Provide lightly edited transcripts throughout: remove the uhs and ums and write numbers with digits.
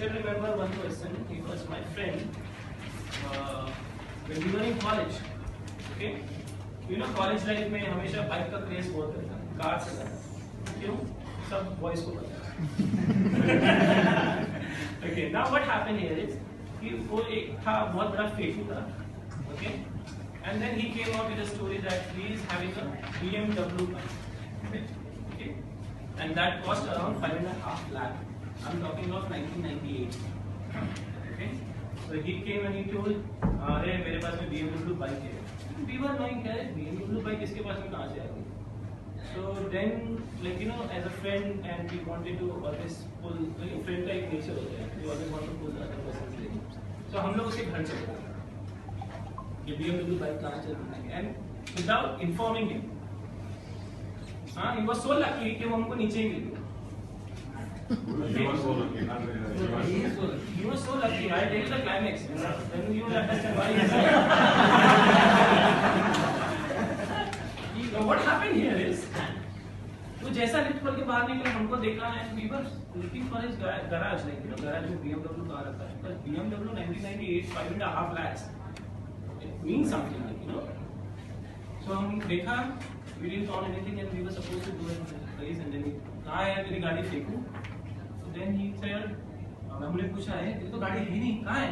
still remember one person. He was my friend when we were in college. Okay, you know college life में हमेशा bike का craze बहुत रहता है, car से ज़्यादा. क्यों? सब बॉयज को पता है. Okay, now what happened here is कि वो एक था बहुत बड़ा फेकू था. Okay, and then he came out with a story that he is having a BMW bike. Okay, and that cost around 5.5 lakh. I'm talking of 1998. Okay, so he came and he told, अरे मेरे पास में BMW bike है. We were knowing क्या है BMW bike इसके पास में कहाँ से आ गई. So then, like you know, as a friend, and we wanted to always pull. Like friend का एक nature होता है. We always want to pull the other person's leg. So हम लोग उसके घर चले गए. ये BMW बाइक कहाँ चल रही है? And without informing him, हाँ, he was so lucky कि वो हमको नीचे ही मिल गया. He was so lucky. He was so lucky. I tell you the climax. Then you will understand why. What happened here is, वो जैसा लिफ्ट खोल के बाहर निकला हमको देखा है. We were looking for his garage, like you know, garage में BMW कार रखा है. But BMW 1998, 5.5 lakhs. It means something, like you know. So हम देखा, we didn't own anything, and we were supposed to do it place, and then कहाँ है तेरी गाड़ी फेंकूं? Then he said, हमने पूछा है तेरी तो गाड़ी है नहीं, कहाँ है?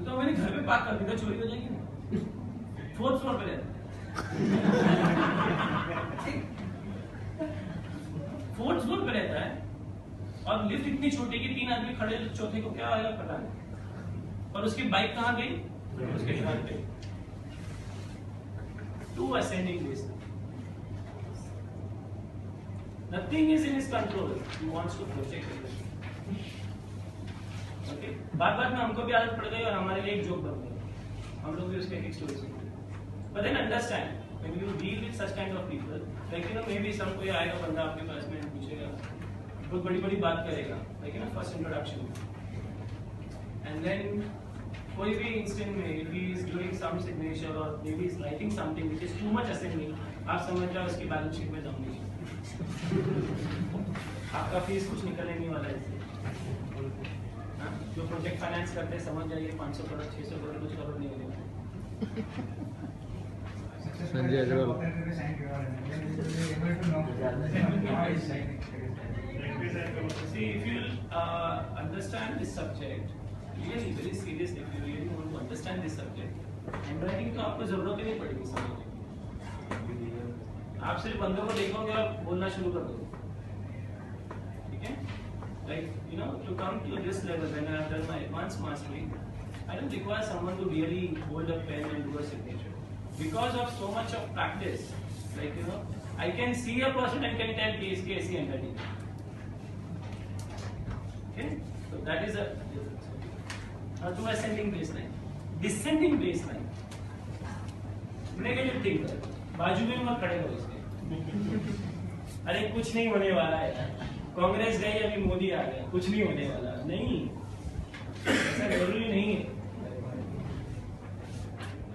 तो मैंने घर पे पार्क कर दी, चोरी हो जाएगी ना. 4th फ्लोर पे रहता. 4th फ्लोर पे रहता है और लिफ्ट इतनी छोटी कि 3 आदमी खड़े, चौथे को क्या आएगा पता नहीं. और उसकी बाइक कहाँ गई? उसके घर पे. 2 ascending lifts. Nothing is in his control. He wants to protect it. Okay? बात में हमको भी आदत पड़ गई और हमारे लिए एक जोक बन गई. हम लोग भी उसके एक स्टोरी सुनते. But then understand, when you deal with such kind of people, like you know, maybe some कोई आएगा बंदा आपके पास में पूछेगा, बहुत बड़ी बात करेगा, like you know, first introduction. And then कोई भी इंस्टेंट में, if he is doing some signature or maybe is writing something which is too much ascending, आप समझ जाओ उसकी बैलेंस शीट में दम नहीं. आपका फीस कुछ निकलने नहीं वाला है. जो प्रोजेक्ट फाइनेंस करते हैं समझ जाइए 500 करोड़ 600 करोड़ कुछ करोड़ नहीं होने. Sanjay Agarwal. See, if you understand this subject, really very seriously, if you really want to understand this subject, handwriting तो आपको जरूरत ही नहीं पड़ेगी समझने. आप सिर्फ बंदों को देखोगे और बोलना शुरू कर दोगे. ठीक है? Like you know, to come to this level, when I have done my advanced mastery, I don't require someone to really hold a pen and do a signature. Because of so much of practice, like you know, I can see a person and can tell KSK entity. Okay, so that is a to ascending baseline. Descending baseline. Negative thinker. बाजू में मत खड़े हो इसके. अरे कुछ नहीं होने वाला है. कांग्रेस गई अभी मोदी आ गया, कुछ नहीं होने वाला. नहीं, ऐसा जरूरी नहीं है.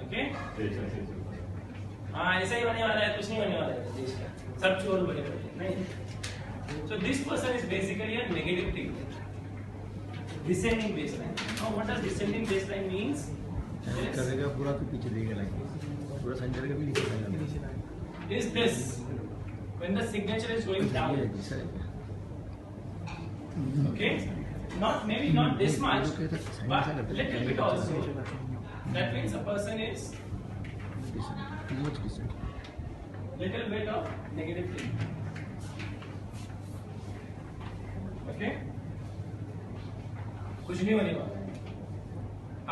ओके, हाँ ऐसा ही होने वाला है, कुछ नहीं होने वाला है देश का. सब चोर बड़े बड़े नहीं. So this person is basically a negative thinker. Descending baseline. Now what does descending baseline means? करेगा पूरा तो पीछे देगा लगे. पूरा संजय का भी लिखा is this when the signature is going down. Okay, not maybe not this much, but little bit also. That means a person is little bit of negative thinking. Okay, कुछ नहीं होने वाला.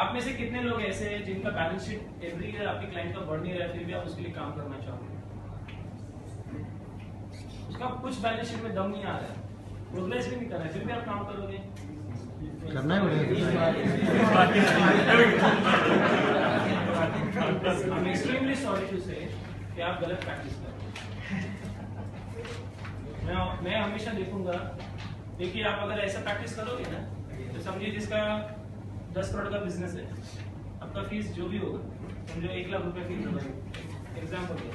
आप में से कितने लोग ऐसे हैं जिनका बैलेंस शीट एवरी ईयर आपके क्लाइंट का बढ़ नहीं रहा है, फिर भी आप उसके लिए काम करना चाहोगे? उसका कुछ बैलेंस शीट में दम नहीं आ रहा है, प्रोग्रेस भी नहीं कर रहा है, फिर भी आप काम करोगे? करना ही पड़ेगा. I'm extremely sorry to say कि आप गलत प्रैक्टिस कर रहे हो. मैं हमेशा देखूंगा, देखिए आप अगर ऐसा प्रैक्टिस करोगे ना, तो समझिए जिसका 10 करोड़ का बिजनेस है, आपका फीस जो भी होगा, समझो 1 लाख रुपए फीस होगा, एग्जाम्पल है.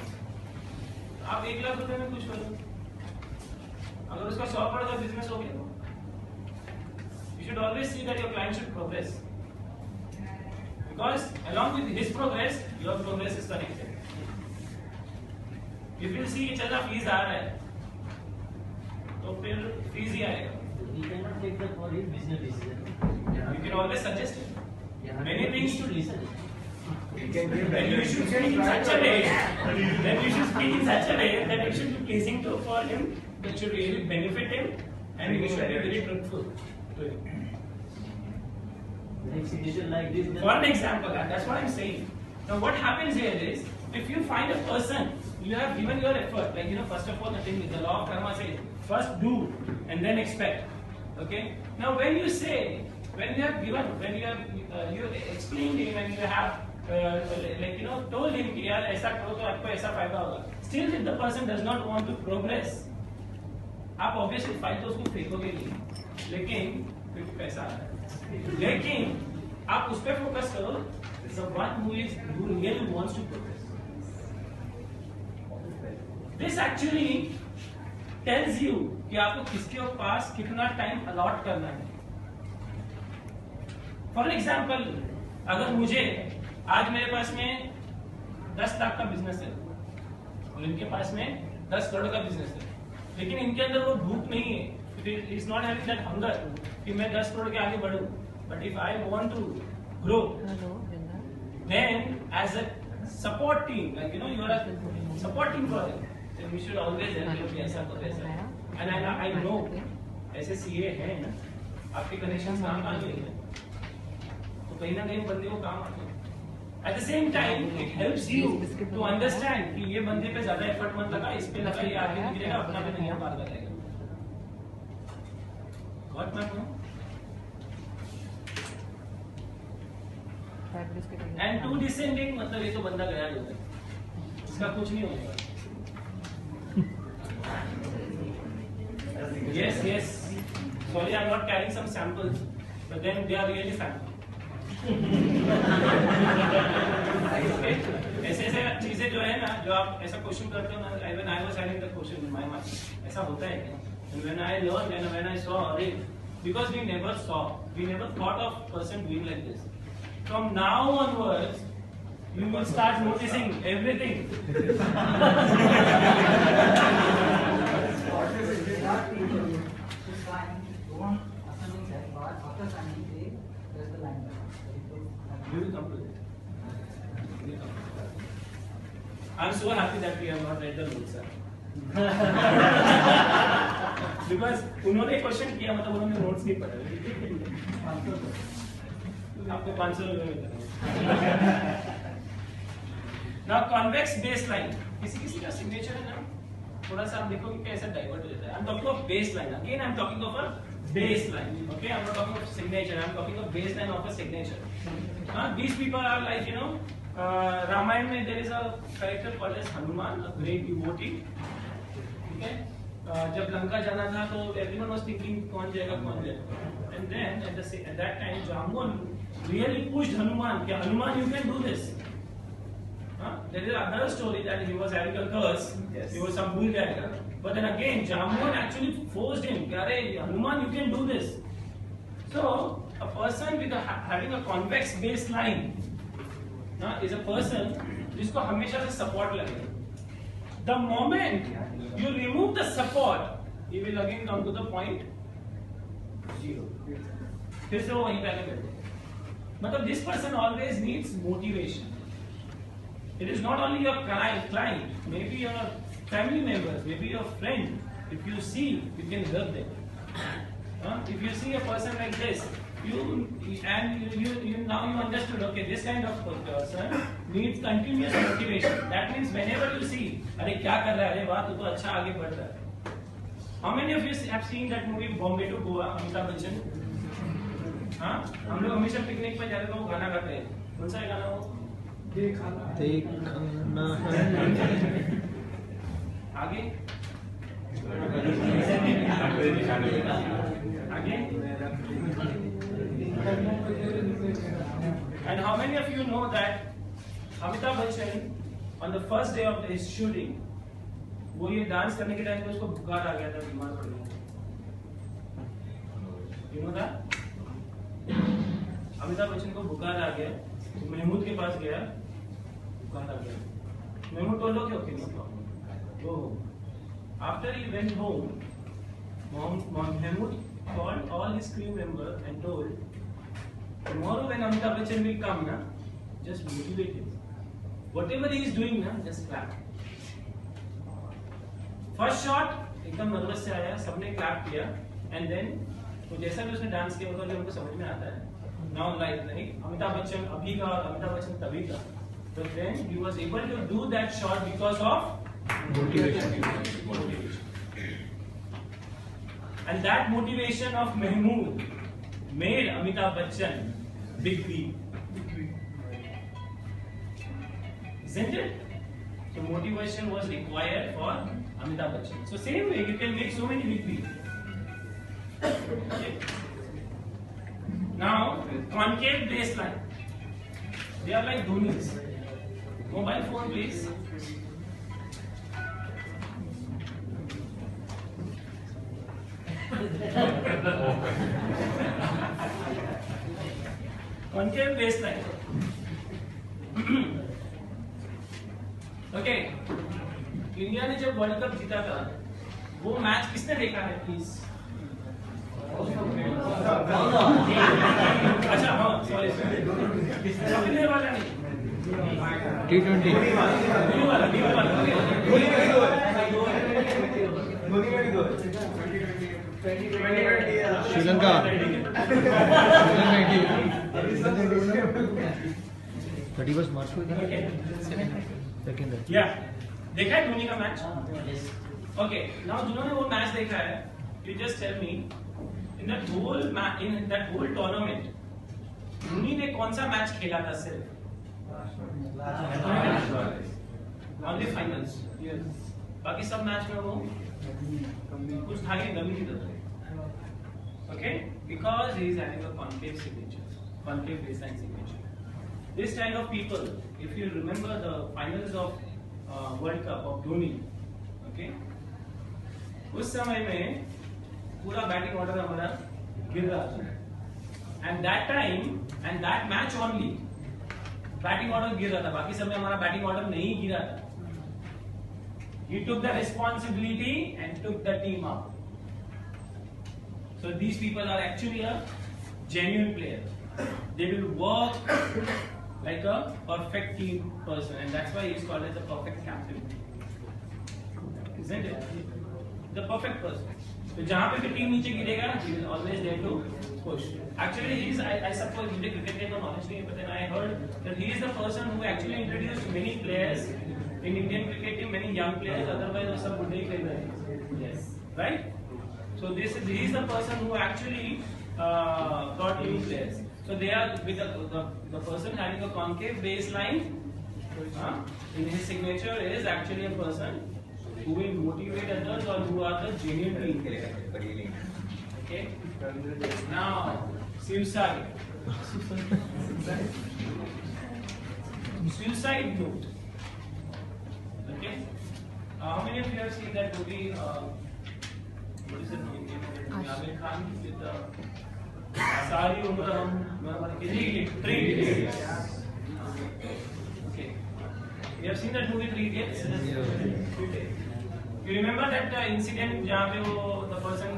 आप 1 लाख रुपए में कुछ करो. अगर उसका 100 करोड़ का बिजनेस हो गया, you should always see that your client should progress, because along with his progress, your progress is connected. If you see चला फीस आ रहा है, तो फिर फीस ही आएगा. He cannot take the for his business decision. You can always suggest it. Many things to listen. Then you should speak in such a way. Then you should speak in such a way that it should be pleasing to for him, that should really benefit him, and you should be very truthful to him. In a situation like this, then For an example, and that's what I'm saying. Now, what happens here is, if you find a person, you have given your effort. Like first of all, the thing is the law of karma says, first do and then expect. Okay. Now, when you say, when you have given, when you have you explained him and you have told him कि यार ऐसा करो तो आपको ऐसा फायदा होगा. Still, if the person does not want to progress, आप obviously फाइल तो उसको फेंकोगे नहीं. लेकिन क्योंकि पैसा आ रहा है. लेकिन आप उस पर फोकस करो. The one who really wants to progress. This actually tells you कि आपको किसके पास कितना टाइम अलॉट करना है. For example, अगर मुझे आज मेरे पास में 10 लाख का बिजनेस है और इनके पास में 10 करोड़ का बिजनेस है, लेकिन इनके अंदर वो भूख नहीं है. It is not having that hunger कि मैं 10 करोड़ के आगे बढ़ूं. But if I want to grow, then as a support team, like you are a support team for them, then we should always help them कि ऐसा करो ऐसा. And I know ऐसे CA हैं ना, आपके connections काम आ गए हैं, तो कहीं ना कहीं बंदे को काम आते हैं. At the same time, it helps you to understand कि ये बंदे पे ज्यादा एफर्ट मत लगा, इस पे लगा, ये आगे निकलेगा, अपना पे नहीं पार करेगा. Got my point? And to descending मतलब ये तो बंदा गया जो है, इसका कुछ नहीं होगा. Yes. Sorry, I'm not carrying some samples, but then they are really samples. ऐसे चीजें जो है ना, जो आप ऐसा क्वेश्चन करते हो ना, when I was having the question in my mind, ऐसा होता है क्या? And when I learned and when I saw it, because we never thought of person doing like this. From now onwards, you will start noticing everything. You will come to it. I'm so happy that we have not read the notes, sir. Because उन्होंने question किया, मतलब उन्होंने notes नहीं पढ़ा. आपको 500 रुपए मिलता है. Now convex baseline, किसी का सिग्नेचर है ना, थोड़ा सा आप देखोगे कैसे डाइवर्ट हो जाता है. I'm talking of baseline. Again, I'm talking of a baseline. Okay, I'm not talking of signature. I'm talking of baseline of a signature. These people are like Ramayana में there is a character called as Hanuman, a great devotee. Okay, जब लंका जाना था तो everyone was thinking कौन जाएगा. And then at that time Jamban really pushed Hanuman कि Hanuman you can do this. There is another story that he was having a curse. Yes. He was some भूल जाएगा. But then again Jamban actually forced him कि अरे Hanuman you can do this. So a person with having a convex baseline is a person जिसको हमेशा से support लगेगा. The moment you remove the support, he will again come to the point 0. फिर से वो वहीं पे आके बैठे. मतलब this person always needs motivation. It is not only your client, maybe your family members, maybe your friend. If you see, you can help them. If you see a person like this, you now you understood. Okay, this kind of person needs continuous motivation. That means whenever you see, अरे क्या कर रहा है, अरे वाह तू तो अच्छा आगे बढ़ रहा है. How many of you have seen that movie Bombay to Goa, Amitabh Bachchan? हाँ, हम लोग हमेशा पिकनिक पे जाते तो वो गाना गाते हैं. कौन सा गाना वो? देखना आगे And how many of you know that Amitabh Bachchan on the first day of his shooting वो ये डांस करने के टाइम पे उसको बुखार आ गया था, बीमार पड़ गया. You know that? Amitabh Bachchan को बुखार आ गया, तो महमूद के पास गया, बुखार आ गया, Mahmood told okay, okay, no problem, go home. After he went home, Mahmood called all his crew members and told, tomorrow when Amitabh Bachchan will come, na, just motivate him. Whatever he is doing, na, just clap. First shot, एकदम nervous से आया, सबने clap किया, and then तो जैसा भी उसने dance किया होगा जो हमको समझ में आता है. Now like अमिताभ बच्चन अभी का और अमिताभ बच्चन तभी का. So then he was able to do that shot because of motivation. And that motivation of Mahmood made Amitabh Bachchan big B. Isn't it? So motivation was required for Amitabh Bachchan. So same way you can make so many big B. Okay. Now concave baseline. They are like Dhoni's. Mobile phone please. Concave baseline. Okay, India ने जब world cup जीता था, वो match किसने देखा है please? अच्छा हाँ, सॉरी कितने वाला नहीं? T20 श्रीलंका 31 मार्च को सेकंड है. या देखा है धोनी का मैच? ओके, नाउ जिन्होंने वो मैच देखा है, you just tell me in that whole tournament Dhoni ने कौन सा मैच खेला था सिर्फ? Only finals. बाकी सब मैच में वो कुछ था कि गमी नहीं था. Okay, because he is having a concave signature, concave baseline signature. This kind of people, if you remember the finals of World Cup of Dhoni, okay, उस समय में पूरा बैटिंग ऑर्डर हमारा गिर रहा था, and that time and that match only batting order गिर रहा था, बाकी समय हमारा बैटिंग ऑर्डर नहीं गिरा था. He took the responsibility and took the team up. So these people are actually a genuine player. They will work like a perfect team person, and that's why he is called as the perfect captain. Isn't it? The perfect person. So जहाँ पे भी team नीचे गिरेगा, he is always there to push. Actually, he is. I suppose मुझे cricket का knowledge नहीं है, but then I heard that he is the person who actually introduced many players in Indian cricket team, many young players. Otherwise, वो सब बुढ़े ही खेल रहे हैं. Yes, right? So he is the person who actually brought new players. So they are with the person having a concave baseline in his signature is actually a person who will motivate others or who are the genuine team. Okay. Now suicide. Suicide note. Okay. How many of you have seen that movie? What is the name? Amir Khan with the Sari Umar Hum 3 Idiots. Okay. You have seen that movie 3 Idiots? You remember that incident जहाँ पे वो the person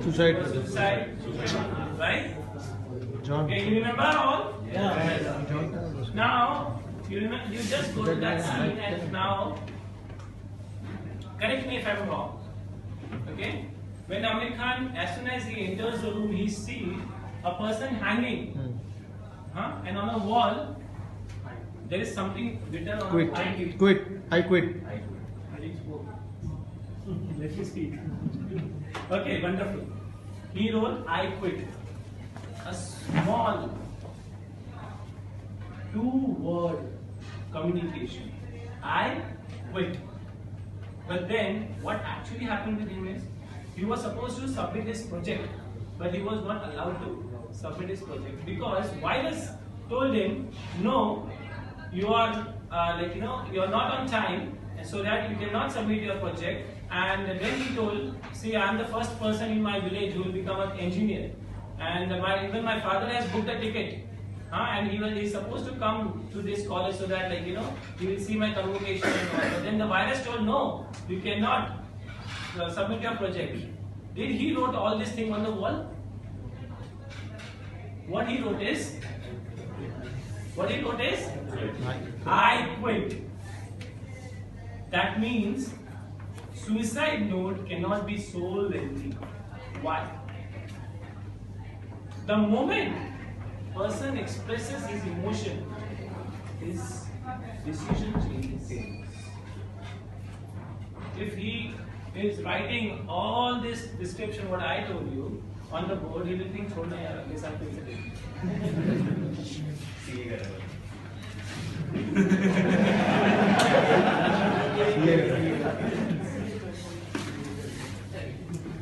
suicide, right? John. Okay, you remember all? Yeah. Now you remember, you just go to that scene and now correct me if I'm wrong. Okay, when Amir Khan, as soon as he enters the room, he sees a person hanging, and on a wall there is something written on. Quit. I quit. Let me speak. Okay, wonderful. He wrote, "I quit." A small two-word communication. I quit. But then, what actually happened with him is, he was supposed to submit his project, but he was not allowed to submit his project because Virus told him, "No, you are you are not on time, so that you cannot submit your project." And then he told, "See, I am the first person in my village who will become an engineer. and even my father has booked a ticket. And he's supposed to come to this college so that, like, he will see my convocation and all. But then the virus told, no, you cannot submit your project. Did he wrote all this thing on the wall? What he wrote is, I quit. That means suicide note cannot be so lengthy. Why? The moment person expresses his emotion, his decision changes. If he is writing all this description, what I told you, on the board, he will think, "Chhodna yaar, agle saal फिर से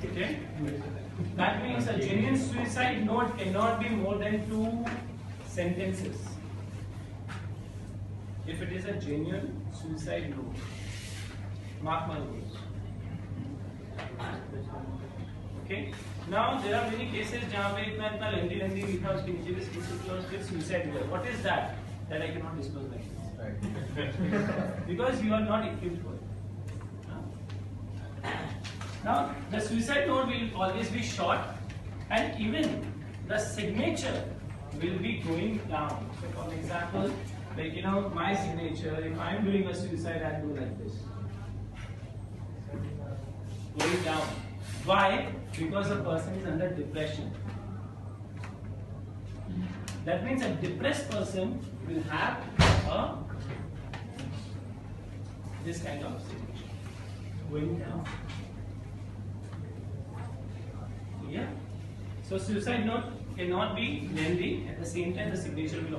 Okay? That means a genuine suicide note cannot be more than 2 sentences. If it is a genuine suicide note, mark my words. Okay? Now there are many cases जहाँ पे इतना lengthy लिखा उसके नीचे भी specific suicide note. What is that? That I cannot disclose like this. Because you are not equipped for it. Now the suicide note will always be short, and even the signature will be going down. So for example, like my signature, if I am doing a suicide, I do like this, going down. Why? Because the person is under depression. That means a depressed person will have this kind of signature going down. Yeah. So suicide note cannot be lengthy. At the same time, the signature will